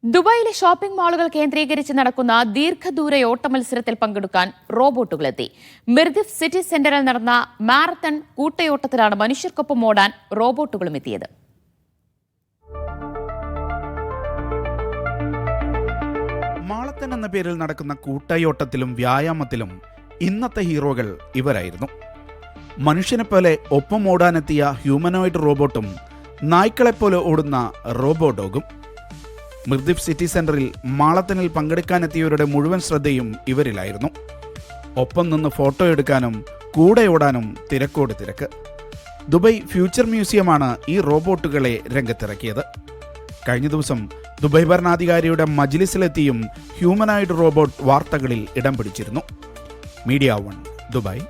ദുബായിലെ ഷോപ്പിംഗ് മാളുകൾ കേന്ദ്രീകരിച്ച് നടക്കുന്ന ദീർഘദൂര ഓട്ടമത്സരത്തിൽ പങ്കെടുക്കാൻ റോബോട്ടുകളെത്തി. മിർദിഫ് സിറ്റി സെന്ററിൽ നടന്ന മാരത്തൺ കൂട്ടയോട്ടത്തിലാണ് മനുഷ്യർക്കൊപ്പം ഓടാൻ റോബോട്ടുകളും എത്തിയത്. മാളത്തൻ എന്ന പേരിൽ നടക്കുന്ന കൂട്ടയോട്ടത്തിലും വ്യായാമത്തിലും ഇന്നത്തെ ഹീറോകൾ ഇവരായിരുന്നു. മനുഷ്യനെപ്പോലെ ഒപ്പം ഓടാനെത്തിയ ഹ്യൂമനോയിഡ് റോബോട്ടും നായ്ക്കളെപ്പോലെ ഓടുന്ന റോബോഡോഗും. മിർദിഫ് സിറ്റി സെന്ററിൽ മാളത്തനിൽ പങ്കെടുക്കാനെത്തിയവരുടെ മുഴുവൻ ശ്രദ്ധയും ഇവരിലായിരുന്നു. ഒപ്പം നിന്ന് ഫോട്ടോ എടുക്കാനും കൂടെ ഓടാനും തിരക്കോട് തിരക്ക്. ദുബായ് ഫ്യൂച്ചർ മ്യൂസിയമാണ് ഈ റോബോട്ടുകളെ രംഗത്തിറക്കിയത്. കഴിഞ്ഞ ദിവസം ദുബായ് ഭരണാധികാരിയുടെ മജ്ലിസിലെത്തിയും ഹ്യൂമനോയിഡ് റോബോട്ട് വാർത്തകളിൽ ഇടം പിടിച്ചിരുന്നു. Media 1 Dubai.